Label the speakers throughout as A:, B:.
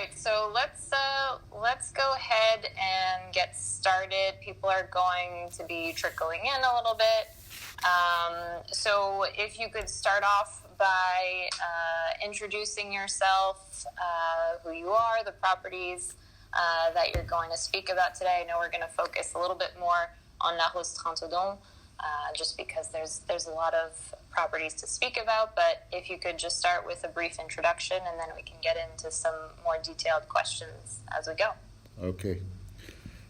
A: right, so let's go ahead and get started. People are going to be trickling in a little bit. So if you could start off by introducing yourself, who you are, the properties that you're going to speak about today. I know we're going to focus a little bit more on La Rose-Trente-Odon, just because there's a lot of properties to speak about, but if you could just start with a brief introduction and then we can get into some more detailed questions as we go.
B: Okay.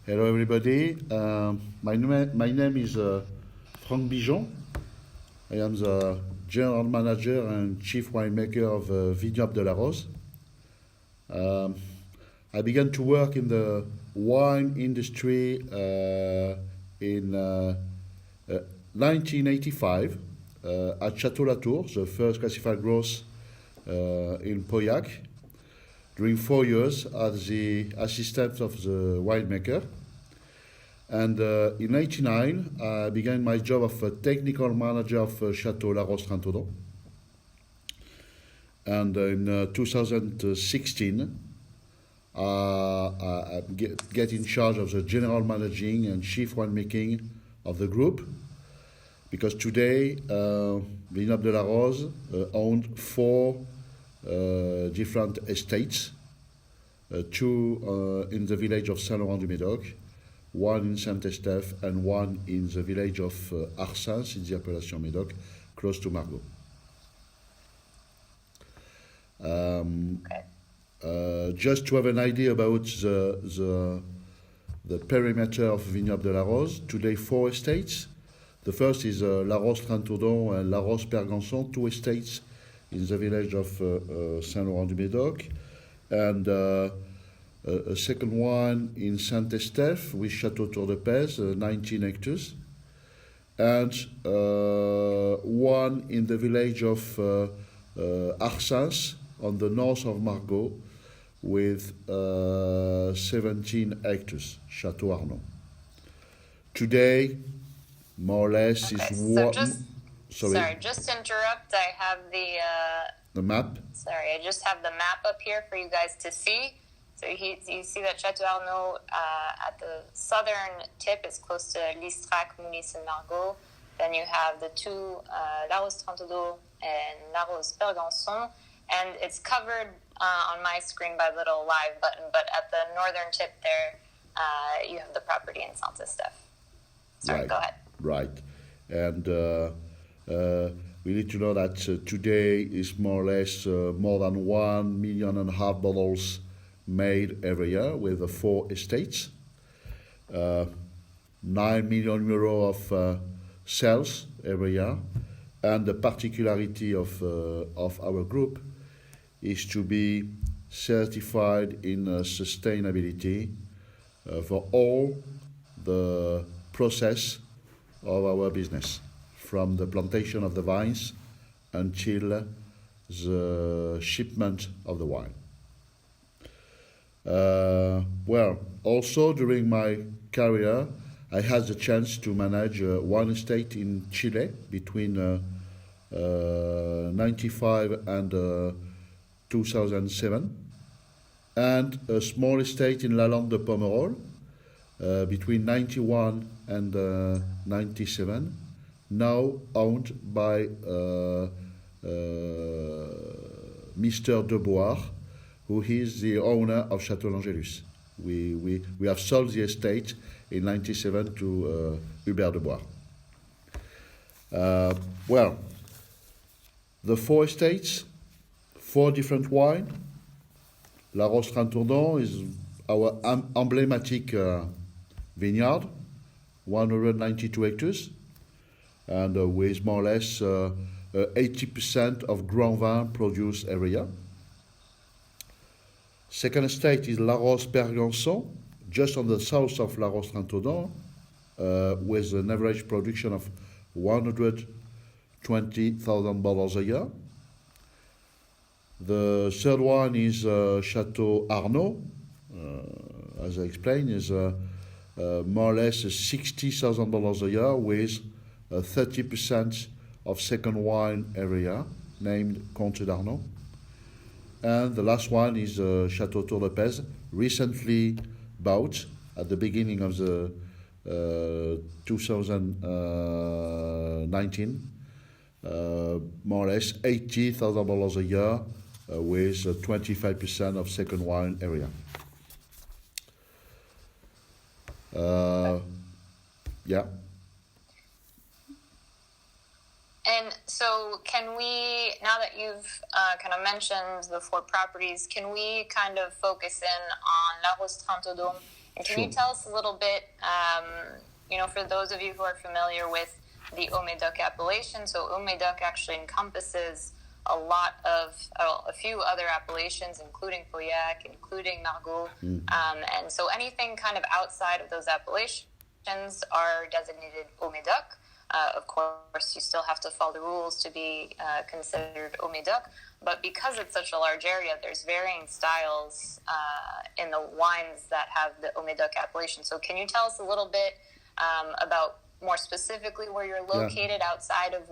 B: Hello everybody. My name is Franck Bijon. I am the General Manager and Chief Winemaker of Vineyard de la Rose. I began to work in the wine industry in 1985 at Château Latour, the first classified growth in Pauillac, during 4 years as the assistant of the winemaker. And in 1989, I began my job of a technical manager of Château La Rose-Trente-Odon. And in 2016, I get in charge of the general managing and chief winemaking of the group, because today Vineyard de la Rose owned 4 different estates, 2 in the village of Saint-Laurent-du-Médoc, 1 in Saint-Estèphe, and 1 in the village of Arsens in the appellation Médoc, close to Margaux. Just to have an idea about the perimeter of Vineyard de la Rose, today 4 estates. The first is La Rose-Trente-Odon and La Rose-Perganson, 2 estates in the village of Saint-Laurent-du-Médoc, and a second one in Saint-Estèphe with Château Tour de Pez, 19 hectares, and 1 in the village of Arsens on the north of Margaux with 17 hectares, Château Arnaud. Today, more or less,
A: okay,
B: is
A: so
B: what.
A: Sorry, just to interrupt. I have
B: the map.
A: Sorry, I just have the map up here for you guys to see. So you see that Château Arnaud at the southern tip is close to Listrac, Moulis, and Margaux. Then you have the 2 La Rose-Trente-Odon and La Rose-Perganson, and it's covered on my screen by the little live button. But at the northern tip there, you have the property in Saint-Estèphe. Sorry,
B: Right.
A: Go ahead.
B: Right, and we need to know that today is more or less more than 1.5 million bottles made every year with the 4 estates. 9 million euro of sales every year, and the particularity of our group is to be certified in sustainability for all the process of our business, from the plantation of the vines until the shipment of the wine. Also during my career, I had the chance to manage one estate in Chile between 1995 and 2007, and a small estate in La Lande de Pomerol between 91 and 97, now owned by Mr. Debois, who is the owner of Château L'Angélus. We have sold the estate in 97 to Hubert Debois. The 4 estates, 4 different wines. La Rose-Trente-Odon is our emblematic vineyard, 192 hectares, and with more or less 80% of Grand Vin produced every year. Second estate is La Rose-Perganson, just on the south of La Rose-Trente-Odon, with an average production of 120,000 bottles a year. The third one is Château Arnaud, as I explained, is more or less $60,000 a year with 30% of second wine every year, named Comte d'Arnaud. And the last one is Chateau Tour de Pez, recently bought at the beginning of the 2019, more or less $80,000 a year with 25% of second wine area. Yeah.
A: And so can we, now that you've kind of mentioned the 4 properties, can we kind of focus in on La Rose-Trente-Dôme? And can you tell us a little bit, for those of you who are familiar with the Udedoc appellation, so Udedoc actually encompasses a few other appellations, including Pauillac, including Margaux. And so anything kind of outside of those appellations are designated Udedoc. Of course, you still have to follow the rules to be considered Udedoc. But because it's such a large area, there's varying styles in the wines that have the Udedoc appellation. So can you tell us a little bit about more specifically where you're located outside of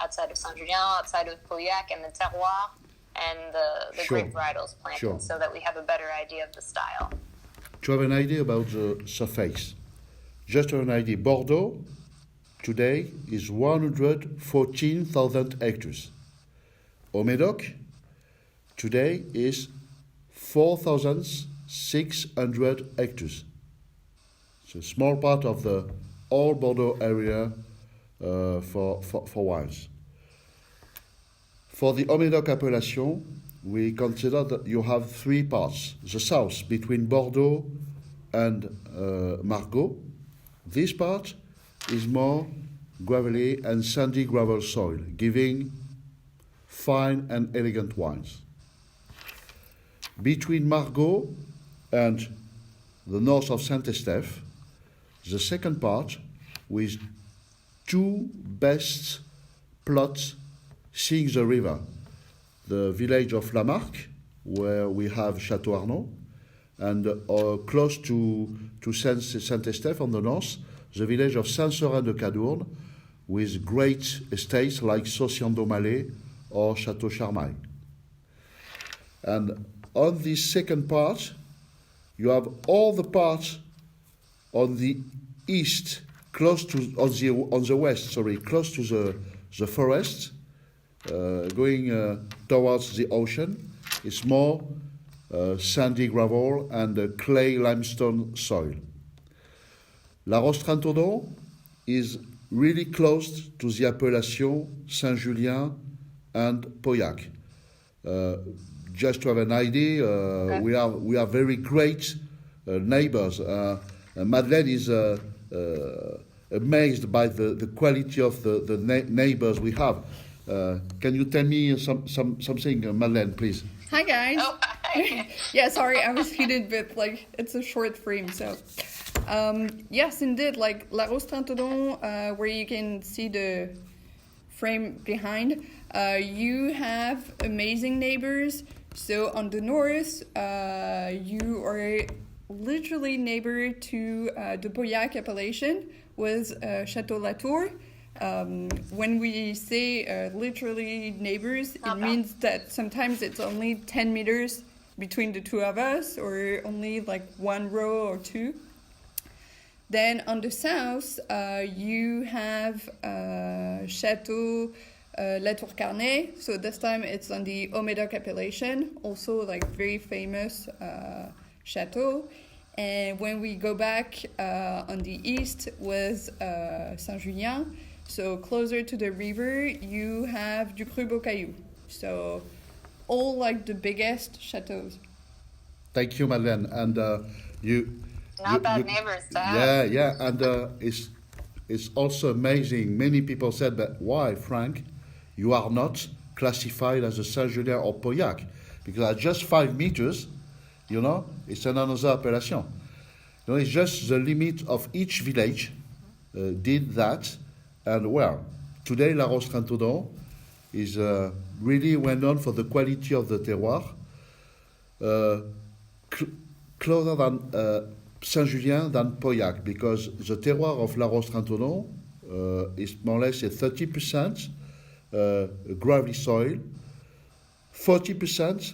A: outside of Saint-Julien, outside of Pauillac and the terroir and the grape varietals planted, so that we have a better idea of the style?
B: To have an idea about the surface, just to have an idea, Bordeaux today is 114,000 hectares. Udedoc today is 4,600 hectares. It's a small part of the all Bordeaux area for wines. For the Udedoc appellation, we consider that you have 3 parts. The south between Bordeaux and Margaux. This part is more gravelly and sandy gravel soil, giving fine and elegant wines. Between Margaux and the north of Saint-Estèphe, the second part with 2 best plots seeing the river. The village of Lamarque, where we have Château Arnaud, and close to Saint-Estèphe on the north, the village of Saint-Seurin-de-Cadourne, with great estates like Saucian-d'Aumalais or Château Charmail. And on this second part, you have all the parts on the east, close to on the west, close to the forest, going towards the ocean. It's more sandy gravel and clay limestone soil. La Rose-Trente-Dôme is really close to the appellation Saint-Julien and Pauillac. Just to have an idea, we are very great neighbors. Madeleine is amazed by the quality of the neighbors we have. Can you tell me something, Madeleine, please?
C: Hi, guys.
A: Oh, hi.
C: Yeah, sorry, I was heated, but it's a short frame, so. Yes, indeed, La Rose-Trente-Dôme, where you can see the frame behind, you have amazing neighbors. So on the north, you are literally neighbor to the Pauillac appellation with Château Latour. When we say literally neighbors, it means that sometimes it's only 10 meters between the two of us, or only 1 row or 2. Then on the south, you have Château Latour Carnet. So this time it's on the Udedoc appellation, also very famous chateau. And when we go back on the east with Saint-Julien, so closer to the river, you have du Crus Bourgeois. So all the biggest chateaux.
B: Thank you, Madeleine. And
A: Not bad neighbors to have.
B: Yeah, and it's also amazing. Many people said, but why, Frank, you are not classified as a Saint-Julien or Pauillac? Because at just 5 meters, it's another appellation. It's just the limit of each village did that. And today La Rose-Trente-Dôme is really well known for the quality of the terroir, closer than Saint-Julien than Pauillac, because the terroir of La Rose-Trente-Dôme is more or less a 30% gravelly soil, 40%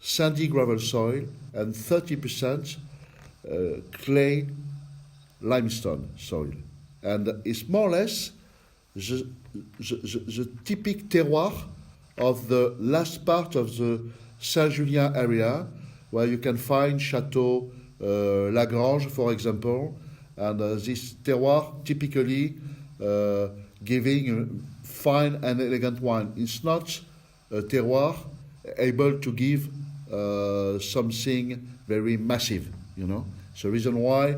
B: sandy gravel soil, and 30% clay limestone soil. And it's more or less the typical terroir of the last part of the Saint-Julien area, where you can find Chateau Lagrange, for example, and this terroir typically giving fine and elegant wine. It's not a terroir able to give something very massive, you know. It's the reason why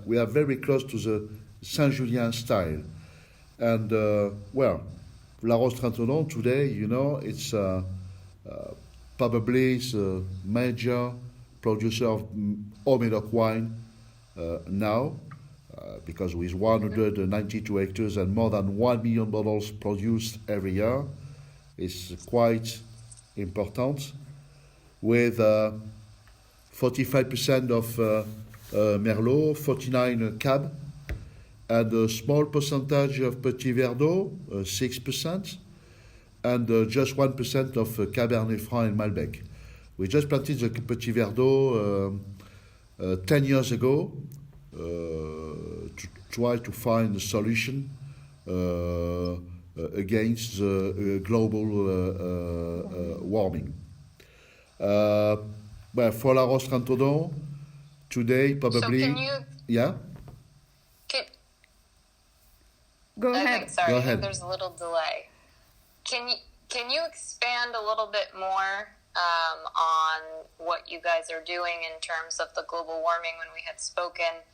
B: we are very close to the Saint-Julien style. And, well, La Rose-Trinquedon today, you know, it's probably the major producer of Udedoc wine now, because with 192 hectares and more than 1 million bottles produced every year, it's quite important, with 45% of Merlot, 49 Cab, and a small percentage of Petit Verdot, 6%, and just 1% of Cabernet Franc and Malbec. We just planted the Petit Verdot 10 years ago to try to find a solution against the global warming. Well, for La Rose-Trinquedon, today probably...
A: So can you...
B: Yeah?
C: Go
A: I
C: ahead.
A: think, sorry,
B: Go
A: I
B: ahead.
A: think there's a little delay. Can you expand a little bit more on what you guys are doing in terms of the global warming? When we had spoken,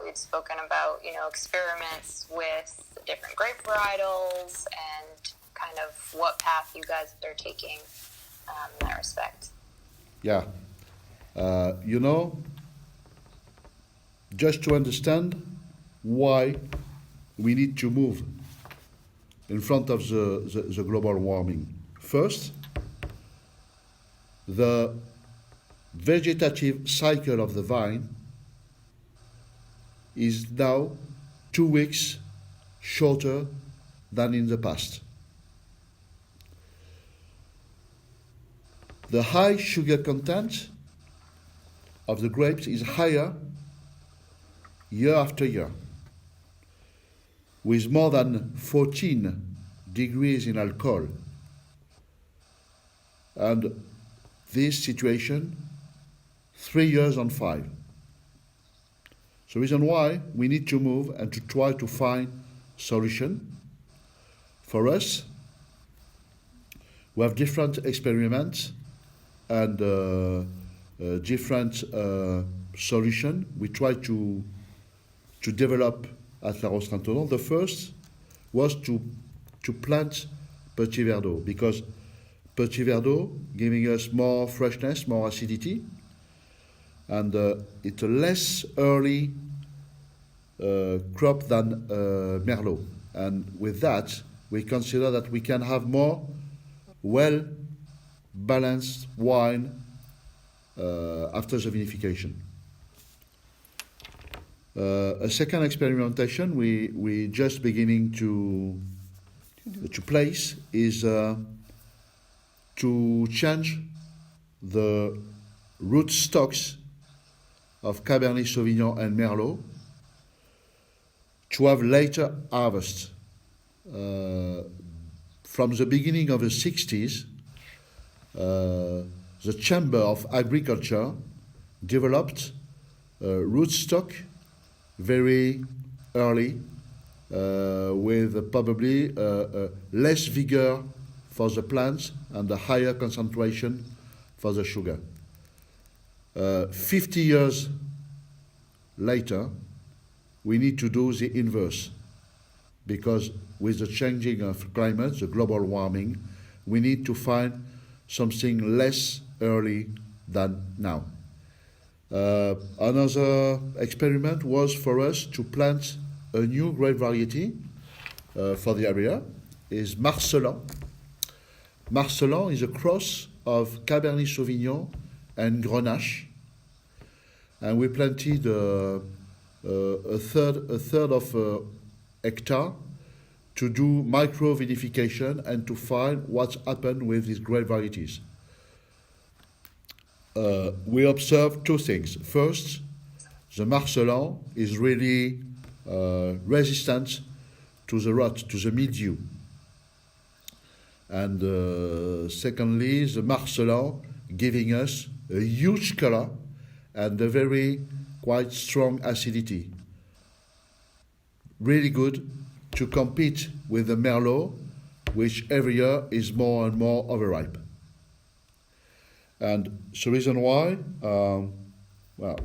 A: we'd spoken about, you know, experiments with different grape varietals and kind of what path you guys are taking in that respect.
B: Yeah. You know, just to understand why we need to move in front of the global warming. First, the vegetative cycle of the vine is now 2 weeks shorter than in the past. The high sugar content of the grapes is higher year after year, with more than 14 degrees in alcohol. And this situation, 3 years on 5. So the reason why we need to move and to try to find solution. For us, we have different experiments and different solution we try to develop at La Rose-Trinquedon. The first was to plant Petit Verdot, because Petit Verdot giving us more freshness, more acidity, and it's a less early crop than Merlot. And with that, we consider that we can have more well-balanced wine after the vinification. A second experimentation we just beginning to place is to change the root stocks of Cabernet Sauvignon and Merlot to have later harvest. From the beginning of the 60s, the Chamber of Agriculture developed rootstock very early, with probably less vigor for the plants and a higher concentration for the sugar. 50 years later, we need to do the inverse, because with the changing of climate, the global warming, we need to find something less early than now. Another experiment was for us to plant a new grape variety for the area, is Marcelin. Marcelin is a cross of Cabernet Sauvignon and Grenache, and we planted a third of a hectare to do micro vinification and to find what's happened with these grape varieties. We observe two things. First, the Marcelin is really resistant to the rot, to the mildew. And secondly, the Marcelin giving us a huge color and a very quite strong acidity. Really good to compete with the Merlot, which every year is more and more overripe. And the reason why,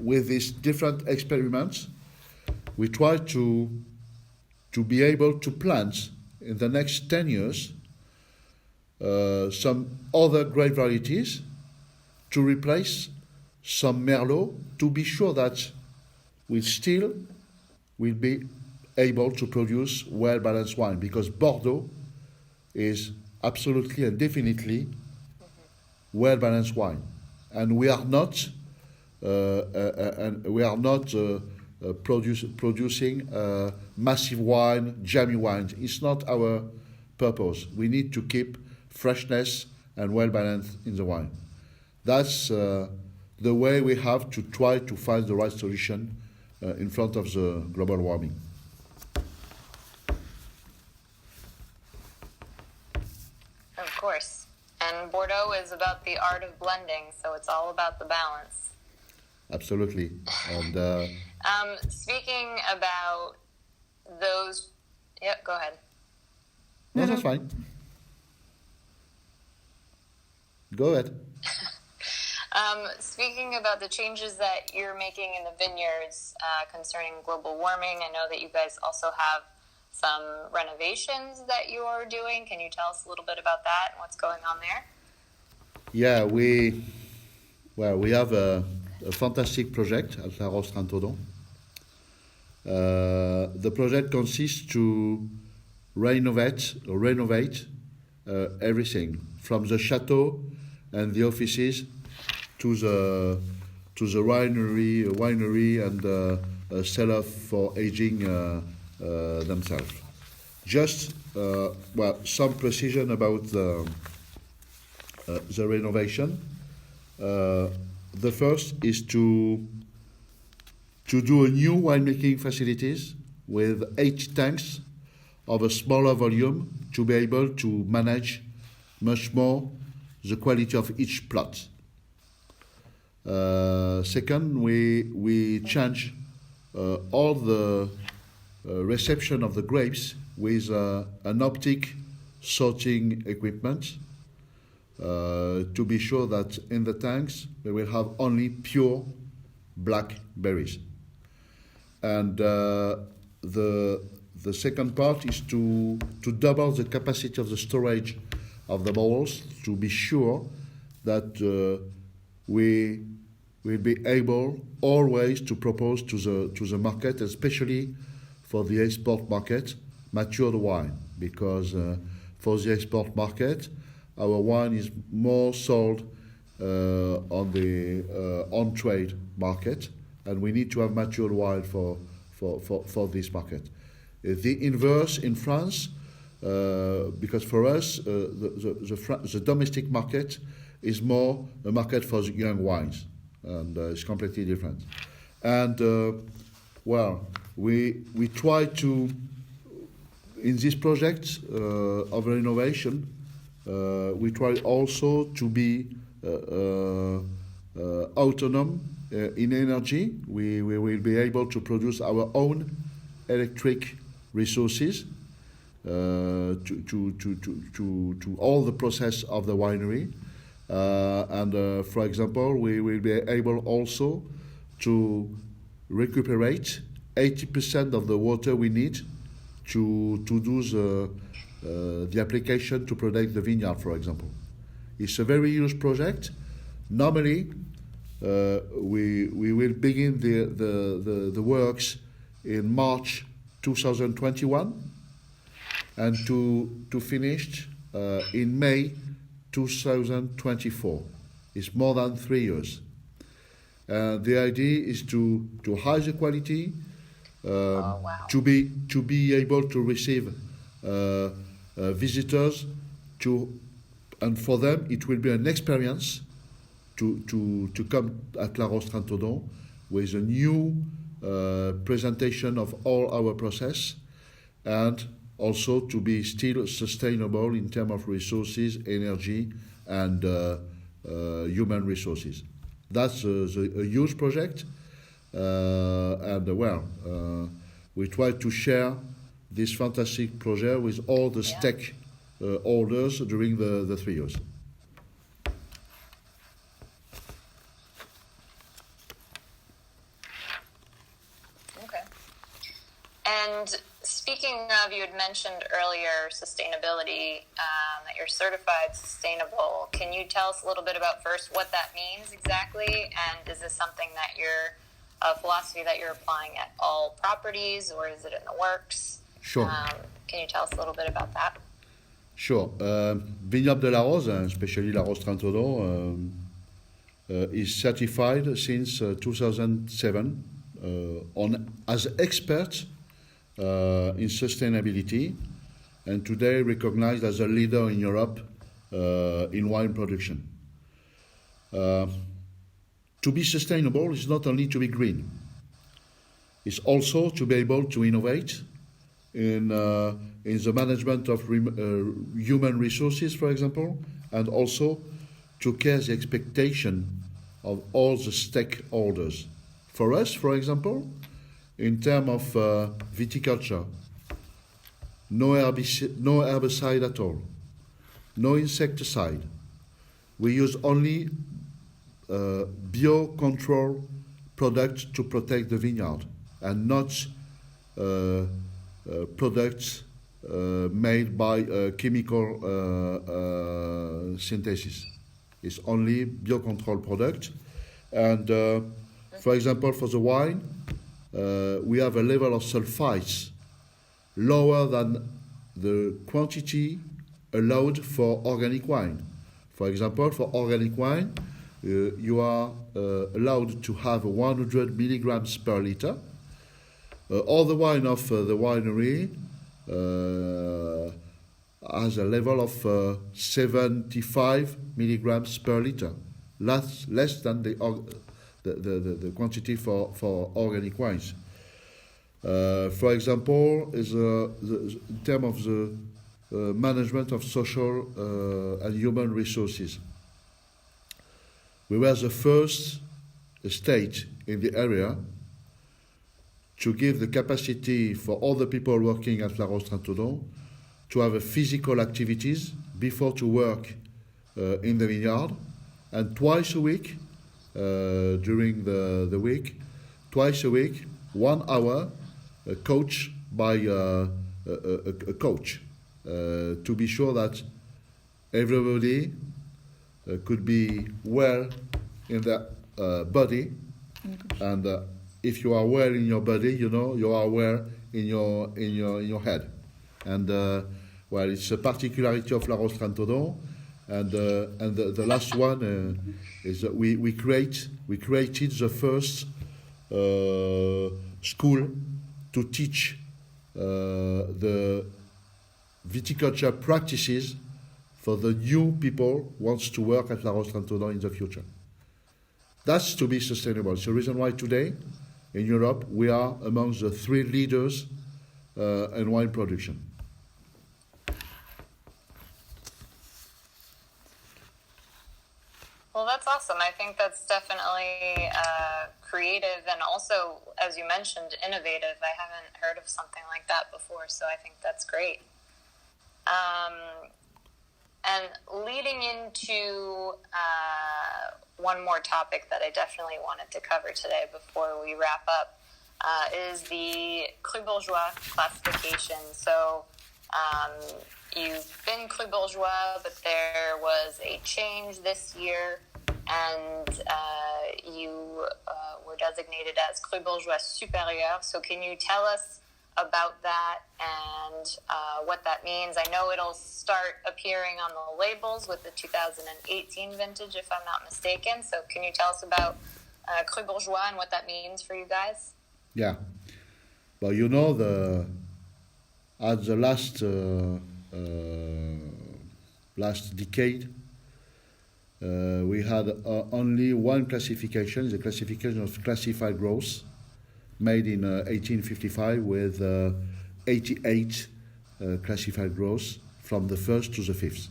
B: with these different experiments, we try to be able to plant in the next 10 years some other grape varieties to replace some Merlot, to be sure that we still will be able to produce well-balanced wine, because Bordeaux is absolutely and definitely well-balanced wine, and we are not producing massive wine, jammy wines. It's not our purpose. We need to keep freshness and well-balanced in the wine. That's the way we have to try to find the right solution in front of the global warming.
A: Of course. And Bordeaux is about the art of blending, so it's all about the balance.
B: Absolutely. And
A: speaking about those... Yep, go ahead.
B: No, that's fine. Go ahead.
A: Speaking about the changes that you're making in the vineyards concerning global warming, I know that you guys also have some renovations that you are doing. Can you tell us a little bit about that and what's going on there?
B: Yeah, we have a fantastic project at La Rose-Touton. The project consists to renovate everything from the chateau and the offices to the winery and cellar for aging themselves. Just some precision about the renovation. The first is to do a new winemaking facilities with 8 tanks of a smaller volume to be able to manage much more the quality of each plot. Second, we change all the reception of the grapes with an optic sorting equipment to be sure that in the tanks we will have only pure black berries. And the second part is to double the capacity of the storage of the bottles to be sure that we will be able always to propose to the market, especially for the export market, matured wine, because for the export market, our wine is more sold on the on-trade market, and we need to have matured wine for this market. The inverse in France, because for us, the domestic market is more a market for young wines, and it's completely different. And we try to, in this project of renovation, we try also to be autonomous in energy. We will be able to produce our own electric resources to all the process of the winery. And for example, we will be able also to recuperate 80% of the water we need to do the application to protect the vineyard, for example. It's a very huge project. Normally, we will begin the works in March 2021 and to finish in May 2024. It's more than 3 years. The idea is to hide the quality, to be able to receive visitors and for them it will be an experience to come at La Rose-Trentodon with a new presentation of all our process, and also to be still sustainable in terms of resources, energy, and human resources. That's a huge project, and we try to share this fantastic project with all the stakeholders during the 3 years.
A: Okay. And speaking of, you had mentioned earlier sustainability, that you're certified sustainable. Can you tell us a little bit about first what that means exactly? And is this something that you're, a philosophy that you're applying at all properties, or is it in the works?
B: Sure.
A: Can you tell us a little bit about that?
B: Sure. Vineyard de la Rose, especially La Rose-Trentodon, is certified since 2007 as expert in sustainability, and today recognized as a leader in Europe in wine production. To be sustainable is not only to be green, it's also to be able to innovate in the management of human resources, for example, and also to care the expectation of all the stakeholders. For us, for example, in terms of viticulture, no herbicide at all, no insecticide. We use only biocontrol products to protect the vineyard, and not products made by chemical synthesis. It's only biocontrol product. And for example, for the wine, we have a level of sulfites lower than the quantity allowed for organic wine. For example, for organic wine, you are allowed to have 100 milligrams per liter. All the wine of the winery has a level of 75 milligrams per liter, less than the quantity for organic wines. For example, in terms of the management of social and human resources, we were the first state in the area to give the capacity for all the people working at La Rose-Trentodon to have a physical activities before to work in the vineyard, and twice a week during the week, 1 hour coached by a coach to be sure that everybody could be well in their body, and if you are well in your body, you know you are well in your head. And it's a particularity of La Rose-Trentodon. And the last one is that we created the first school to teach the viticulture practices for the new people who wants to work at La Rose-Trentodon in the future. That's to be sustainable. It's the reason why today in Europe we are among the 3 leaders in wine production.
A: Well, that's awesome. I think that's definitely creative and also, as you mentioned, innovative. I haven't heard of something like that before, so I think that's great. And leading into one more topic that I definitely wanted to cover today before we wrap up is the Crus Bourgeois classification. So you've been Crus Bourgeois, but there was a change this year, and you were designated as Crus Bourgeois Supérieur. So can you tell us about that and what that means? I know it'll start appearing on the labels with the 2018 vintage, if I'm not mistaken. So can you tell us about Crus Bourgeois and what that means for you guys?
B: Yeah. Well, you know, at the last decade, we had only one classification, the classification of classified growth, made in 1855 with 88 classified growth from the first to the fifth.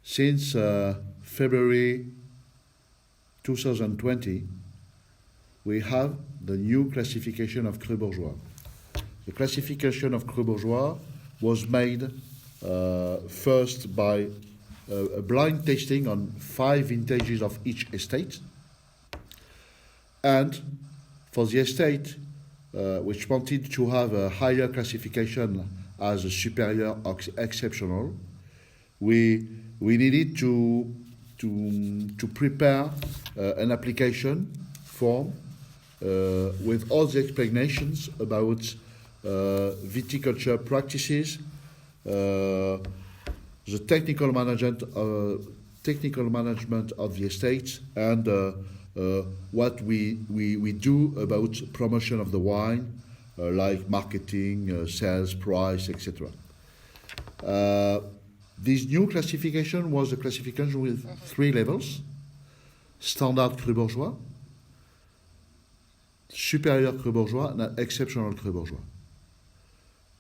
B: Since February 2020, we have the new classification of Crus Bourgeois. The classification of Crus Bourgeois was made first by a blind tasting on 5 vintages of each estate. And for the estate, which wanted to have a higher classification as a superior or exceptional, we needed to prepare an application form with all the explanations about viticulture practices, the technical management of the estate, and what we do about promotion of the wine, like marketing, sales, price, etc. This new classification was a classification with 3 levels: standard Crus Bourgeois, superior Crus Bourgeois, and exceptional Crus Bourgeois.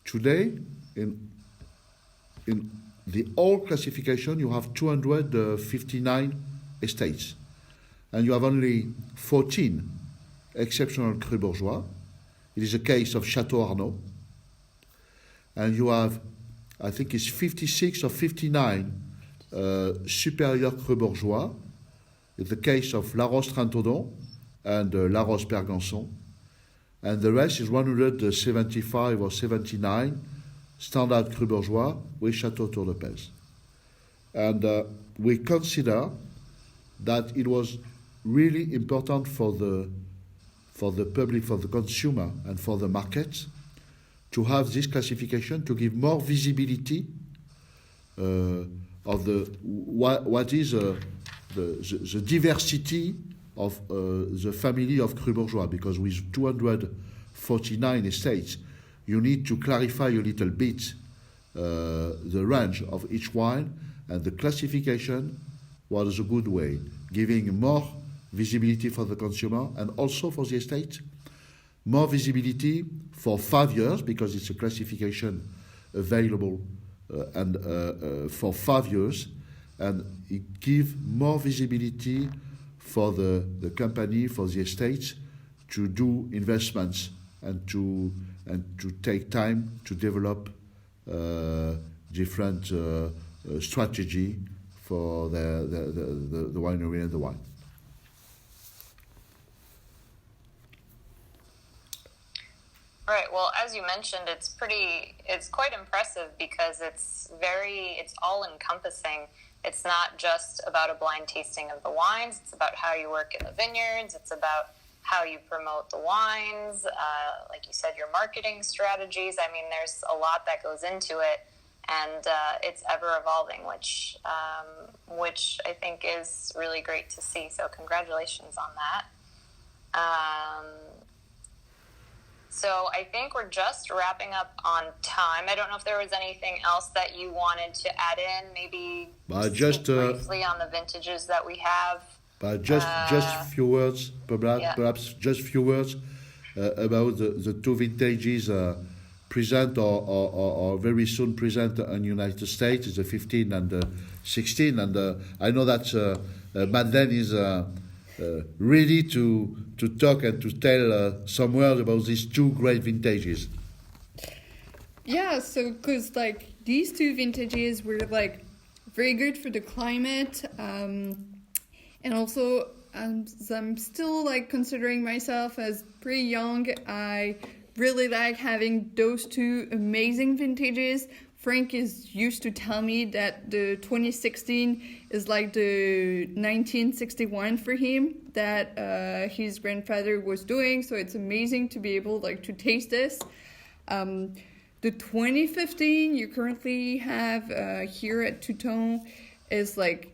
B: Today, in the old classification, you have 259 estates, and you have only 14 exceptional Crus Bourgeois. It is a case of Château Arnaud, and you have, I think it's 56 or 59 superior Crus Bourgeois. It's the case of La Rose-Trentodon and La Rose-Bergançon, and the rest is 175 or 79 standard Crus Bourgeois with Château Tour de Pez. And we consider that it was really important for the public, for the consumer, and for the market to have this classification to give more visibility of what is the diversity of the family of Crus Bourgeois, because with 249 estates, you need to clarify a little bit the range of each wine, and the classification was a good way, giving more visibility for the consumer and also for the estate, more visibility for 5 years, because it's a classification available for 5 years, and it gives more visibility for the company, for the estates, to do investments and to take time to develop different strategy for the winery and the wine.
A: Right. Well, as you mentioned, it's quite impressive because it's all encompassing. It's not just about a blind tasting of the wines. It's about how you work in the vineyards. It's about how you promote the wines. Like you said, your marketing strategies. I mean, there's a lot that goes into it, and it's ever evolving, which I think is really great to see. So congratulations on that. So I think we're just wrapping up on time. I don't know if there was anything else that you wanted to add in, maybe just briefly on the vintages that we have.
B: Just few words, perhaps just few words about the 2 vintages present or very soon present in the United States, the 15 and the 16. And I know that Madeleine is ready to talk and to tell some words about these 2 great vintages.
C: Yeah, so because like these 2 vintages were like very good for the climate, and also as I'm still like considering myself as pretty young, I really like having those 2 amazing vintages. Frank is used to tell me that the 2016 is like the 1961 for him, that his grandfather was doing. So it's amazing to be able like to taste this. The 2015 you currently have here at Touton is like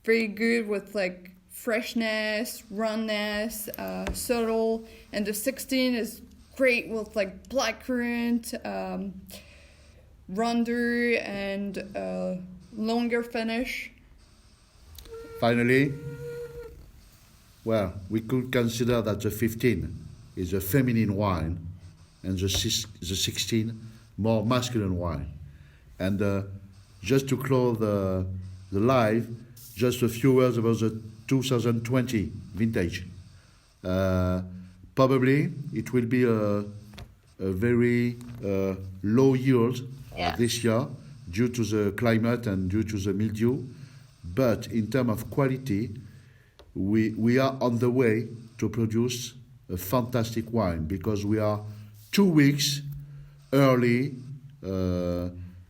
C: very good with like freshness, roundness, subtle, and the 16 is great with like blackcurrant, ronder, and longer finish.
B: Finally, well, we could consider that the 15 is a feminine wine and the 16 more masculine wine. And just to close the live, just a few words about the 2020 vintage. Probably it will be a very low yield this year due to the climate and due to the mildew. But in terms of quality, we are on the way to produce a fantastic wine because we are 2 weeks early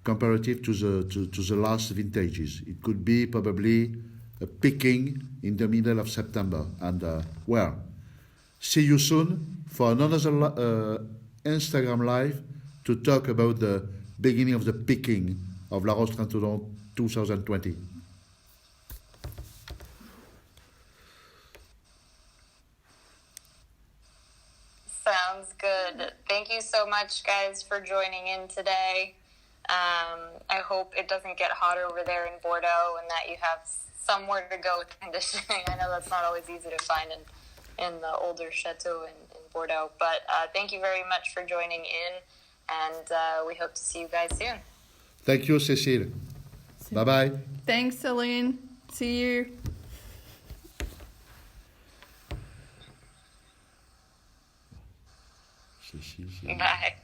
B: comparative to the last vintages. It could be probably a picking in the middle of September. And well, see you soon for another Instagram live to talk about the beginning of the picking of La Roche-Trentodon 2020.
A: Sounds good. Thank you so much, guys, for joining in today. I hope it doesn't get hot over there in Bordeaux and that you have somewhere to go with conditioning. I know that's not always easy to find in the older chateau in Bordeaux. But thank you very much for joining in, and we hope to see you guys soon.
B: Thank you, Cécile. Bye-bye.
C: Thanks, Celine. See you.
B: Cécile.
A: Bye.